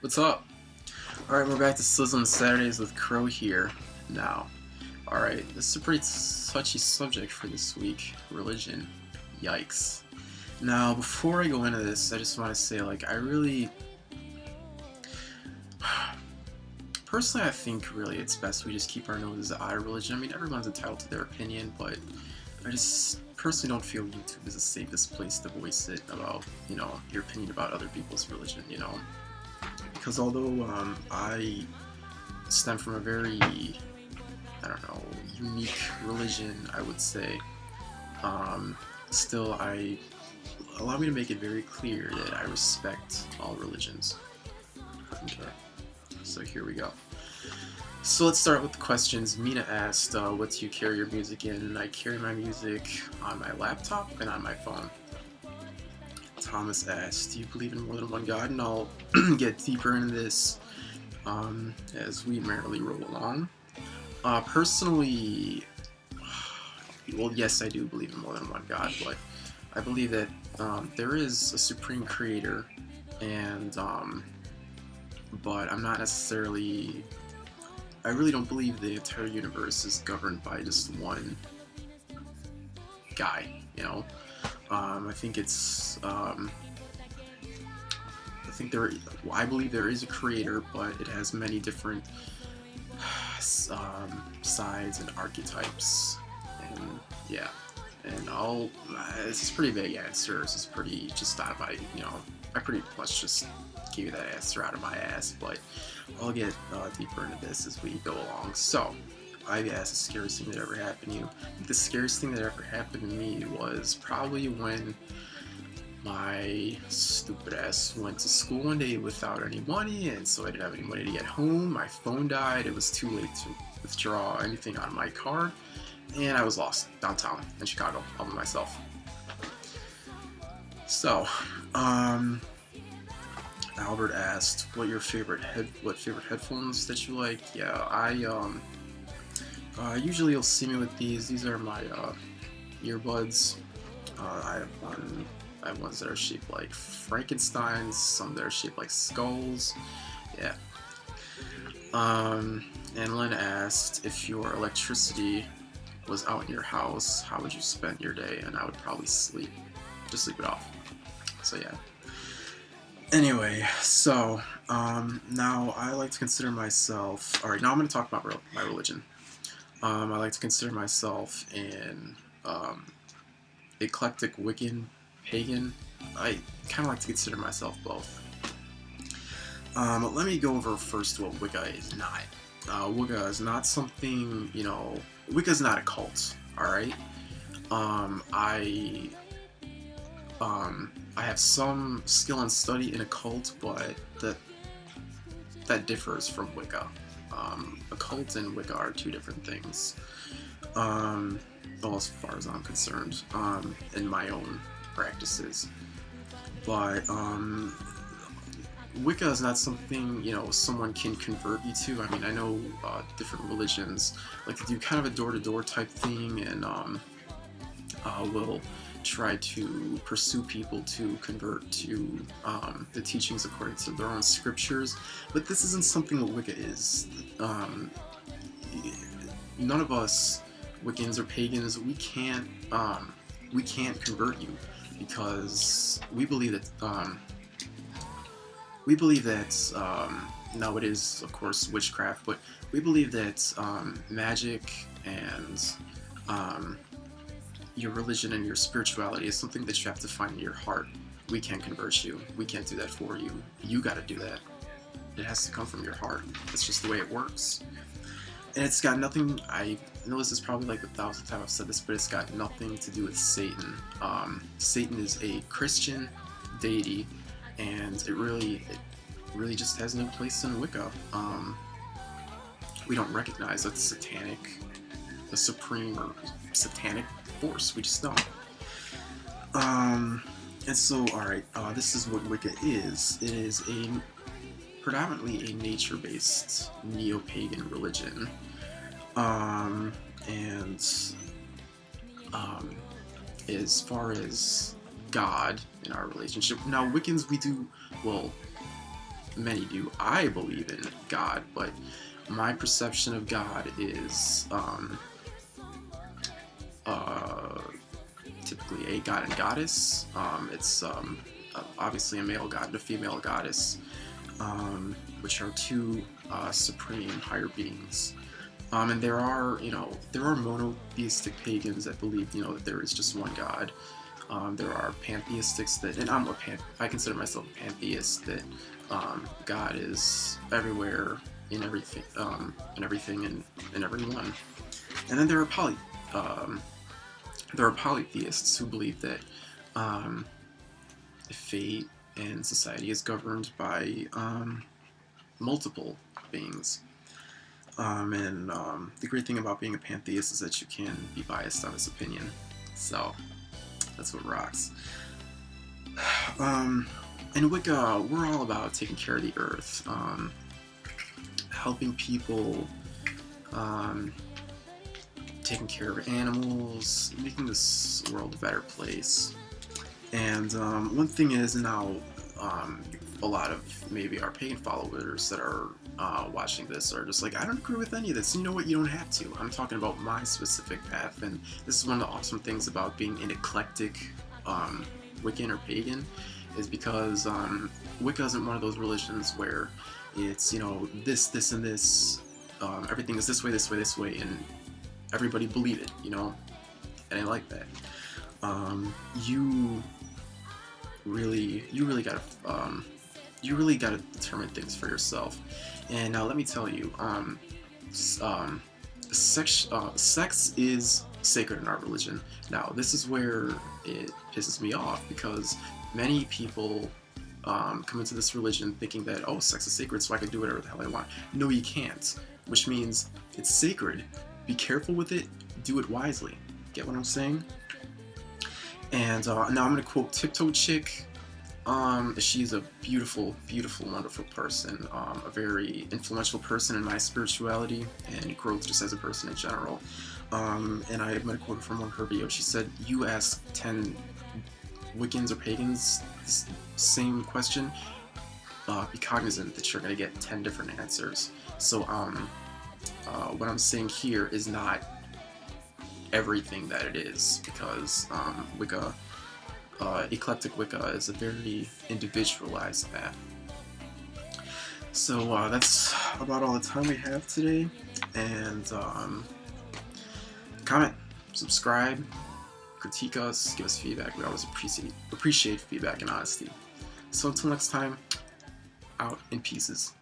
What's up? Alright, we're back to Sizzlin Saturdays with Crow here now. Alright, this is a pretty touchy subject for this week. Religion. Yikes. Now, before I go into this, I just want to say, I really... Personally, I think really it's best we just keep our noses out of religion. I mean, everyone's entitled to their opinion, but I just personally don't feel YouTube is the safest place to voice it about, your opinion about other people's religion. Because although I stem from a very, unique religion, I would say, still allow me to make it very clear that I respect all religions. Okay, so here we go. So let's start with the questions. Mina asked, what do you carry your music in? I carry my music on my laptop and on my phone. Thomas asked, do you believe in more than one God? And I'll get deeper into this as we merrily roll along. Personally, well, yes, I do believe in more than one God, but I believe that there is a supreme creator, and but I'm not necessarily... I really don't believe the entire universe is governed by just one guy, I think it's, I believe there is a creator, but it has many different sides and archetypes, and yeah, and it's a pretty vague answer. It's pretty just out of my, I pretty much just gave you that answer out of my ass, but I'll get deeper into this as we go along. So, I asked the scariest thing that ever happened to you. The scariest thing that ever happened to me was probably when my stupid ass went to school one day without any money, and so I didn't have any money to get home. My phone died. It was too late to withdraw anything on my card, and I was lost downtown in Chicago all by myself. So, Albert asked, what favorite headphones that you like? Yeah, usually you'll see me with these. These are my earbuds. I have ones that are shaped like Frankensteins, some that are shaped like skulls. Yeah. And Lynn asked, if your electricity was out in your house, how would you spend your day? And I would probably sleep. Just sleep it off. So yeah. Anyway, so now I like to consider myself... Alright, now I'm going to talk about my religion. I like to consider myself an eclectic Wiccan pagan. I kind of like to consider myself both. Let me go over first what Wicca is not. Wicca is not something, Wicca is not a cult, alright? I have some skill and study in occult, but that differs from Wicca. Occult and Wicca are two different things. Well, as far as I'm concerned, in my own practices. But Wicca is not something someone can convert you to. I mean, I know different religions like to do kind of a door-to-door type thing, and will try to pursue people to convert to the teachings according to their own scriptures, but this isn't something that Wicca is. None of us Wiccans or pagans, we can't convert you, because we believe that now it is of course witchcraft, but we believe that magic and your religion and your spirituality is something that you have to find in your heart. We can't convert you. We can't do that for you. You gotta do that. It has to come from your heart. That's just the way it works. And it's got nothing... I know this is probably like the 1,000th time I've said this, but it's got nothing to do with Satan. Satan is a Christian deity, and it really just has no place in Wicca. We don't recognize a supreme or satanic force. We just don't. And so, alright, this is what Wicca is. It is predominantly a nature-based neo-pagan religion. As far as God in our relationship, now Wiccans, we do, well, many do. I believe in God, but my perception of God is typically a god and goddess. It's obviously a male god and a female goddess, which are two supreme higher beings. And there are monotheistic pagans that believe, that there is just one God. There are pantheistics that, and I consider myself a pantheist, that God is everywhere, in everything, and in everyone. And then there are polytheists who believe that fate and society is governed by multiple beings. And the great thing about being a pantheist is that you can be biased on this opinion. So that's what rocks. In Wicca, we're all about taking care of the earth, helping people, taking care of animals, making this world a better place. And one thing is now, a lot of maybe our pagan followers that are watching this are just like, I don't agree with any of this. You know what? You don't have to. I'm talking about my specific path, and this is one of the awesome things about being an eclectic Wiccan or pagan, is because Wicca isn't one of those religions where it's, this, and this, everything is this way, and everybody believe it, and I like that. You really gotta determine things for yourself. And now let me tell you, sex is sacred in our religion. Now this is where it pisses me off, because many people come into this religion thinking that, oh, sex is sacred, so I can do whatever the hell I want. No, you can't. Which means it's sacred. Be careful with it. Do it wisely. Get what I'm saying? And now I'm gonna quote Tiptoe Chick. She's a beautiful, wonderful person, a very influential person in my spirituality and growth just as a person in general. And I'm going to quote her from one of her videos. She said, you ask 10 Wiccans or pagans this same question, be cognizant that you're going to get 10 different answers. So what I'm saying here is not everything that it is, because Wicca, eclectic Wicca, is a very individualized path. So that's about all the time we have today. And comment, subscribe, critique us, give us feedback. We always appreciate feedback and honesty. So until next time, out in pieces.